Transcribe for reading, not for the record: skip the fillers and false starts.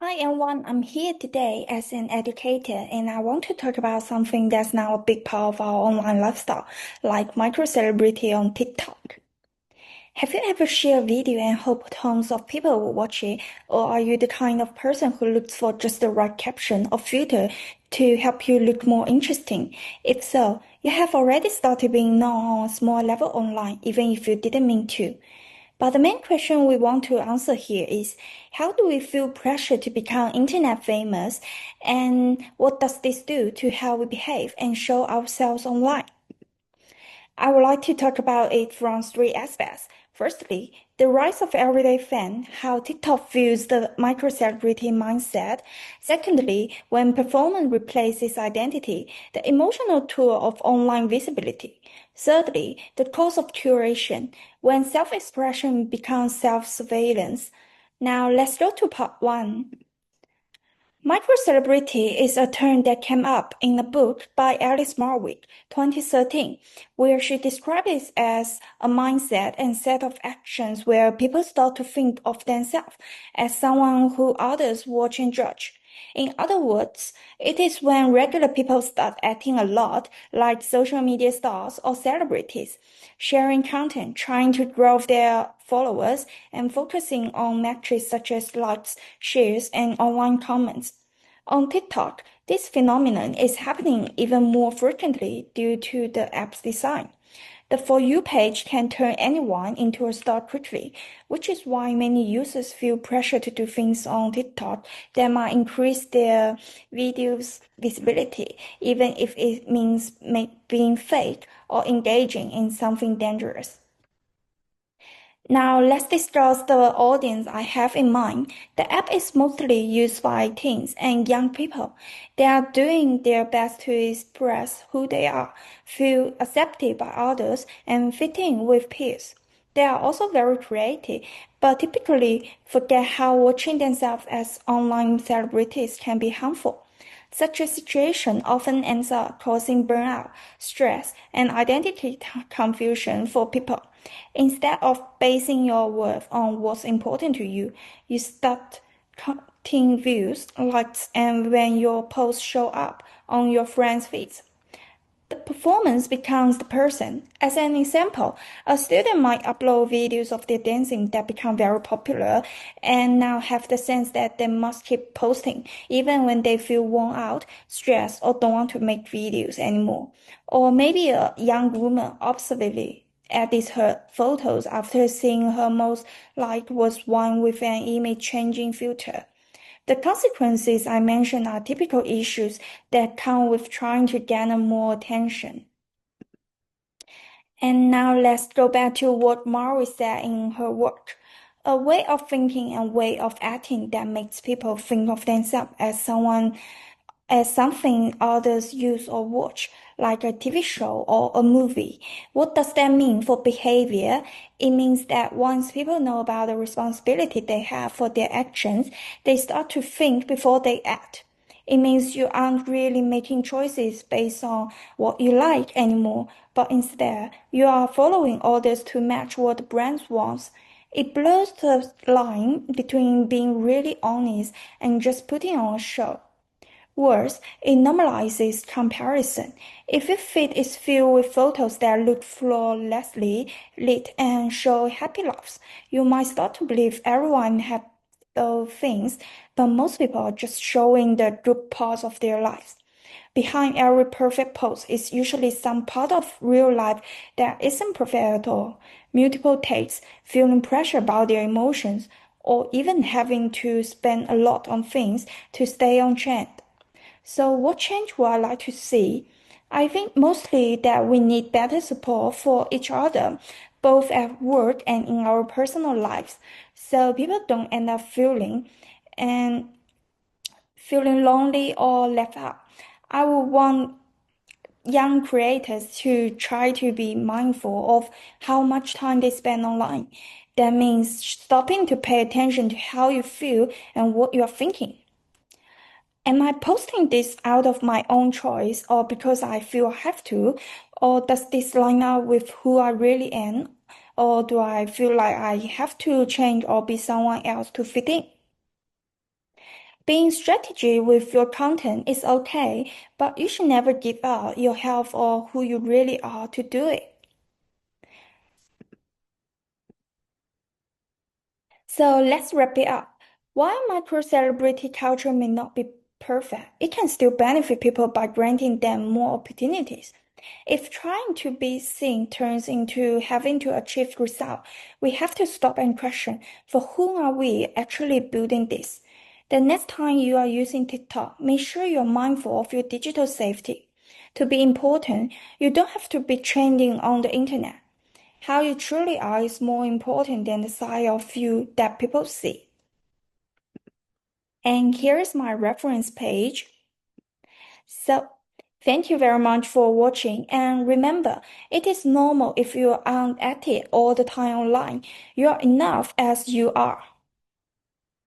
Hi everyone, I'm here today as an educator and I want to talk about something that's now a big part of our online lifestyle, like micro-celebrity on TikTok. Have you ever shared a video and hoped tons of people will watch it, or are you the kind of person who looks for just the right caption or filter to help you look more interesting? If so, you have already started being known on a small level online, even if you didn't mean to. But the main question we want to answer here is, how do we feel pressure to become internet famous, and what does this do to how we behave and show ourselves online? I would like to talk about it from three aspects. Firstly, the rise of everyday fan, how TikTok views the micro-celebrity mindset. Secondly, when performance replaces identity, the emotional tool of online visibility. Thirdly, the cost of curation, when self-expression becomes self-surveillance. Now let's go to part one. Microcelebrity is a term that came up in a book by Alice Marwick, 2013, where she describes it as a mindset and set of actions where people start to think of themselves as someone who others watch and judge. In other words, it is when regular people start acting a lot like social media stars or celebrities, sharing content, trying to grow their followers, and focusing on metrics such as likes, shares, and online comments. On TikTok, this phenomenon is happening even more frequently due to the app's design. The For You page can turn anyone into a star quickly, which is why many users feel pressure to do things on TikTok that might increase their video's visibility, even if it means being fake or engaging in something dangerous. Now let's discuss the audience I have in mind. The app is mostly used by teens and young people. They are doing their best to express who they are, feel accepted by others, and fit in with peers. They are also very creative, but typically forget how watching themselves as online celebrities can be harmful. Such a situation often ends up causing burnout, stress, and identity confusion for people. Instead of basing your worth on what's important to you, you start counting views, likes, and when your posts show up on your friends' feeds. The performance becomes the person. As an example, a student might upload videos of their dancing that become very popular and now have the sense that they must keep posting even when they feel worn out, stressed, or don't want to make videos anymore. Or maybe a young woman obsessively edits her photos after seeing her most liked was one with an image changing filter. The consequences I mentioned are typical issues that come with trying to garner more attention. And now let's go back to what Mari said in her work. A way of thinking and way of acting that makes people think of themselves as something others use or watch, like a TV show or a movie. What does that mean for behavior? It means that once people know about the responsibility they have for their actions, they start to think before they act. It means you aren't really making choices based on what you like anymore, but instead you are following orders to match what the brand wants. It blurs the line between being really honest and just putting on a show. Worse, it normalizes comparison. If your feed is filled with photos that look flawlessly lit and show happy lives, you might start to believe everyone has those things, but most people are just showing the good parts of their lives. Behind every perfect post is usually some part of real life that isn't perfect at all. Multiple takes, feeling pressure about their emotions, or even having to spend a lot on things to stay on trend. So what change would I like to see? I think mostly that we need better support for each other, both at work and in our personal lives, so people don't end up and feeling lonely or left out. I would want young creators to try to be mindful of how much time they spend online. That means stopping to pay attention to how you feel and what you're thinking. Am I posting this out of my own choice or because I feel I have to? Or does this line up with who I really am? Or do I feel like I have to change or be someone else to fit in? Being strategy with your content is okay, but you should never give up your health or who you really are to do it. So let's wrap it up. While micro celebrity culture may not be perfect, it can still benefit people by granting them more opportunities. If trying to be seen turns into having to achieve results, we have to stop and question, for whom are we actually building this? The next time you are using TikTok, make sure you're mindful of your digital safety. To be important, you don't have to be trending on the internet. How you truly are is more important than the size of you that people see. And here's my reference page. So, thank you very much for watching. And remember, it is normal if you aren't at it all the time online. You are enough as you are.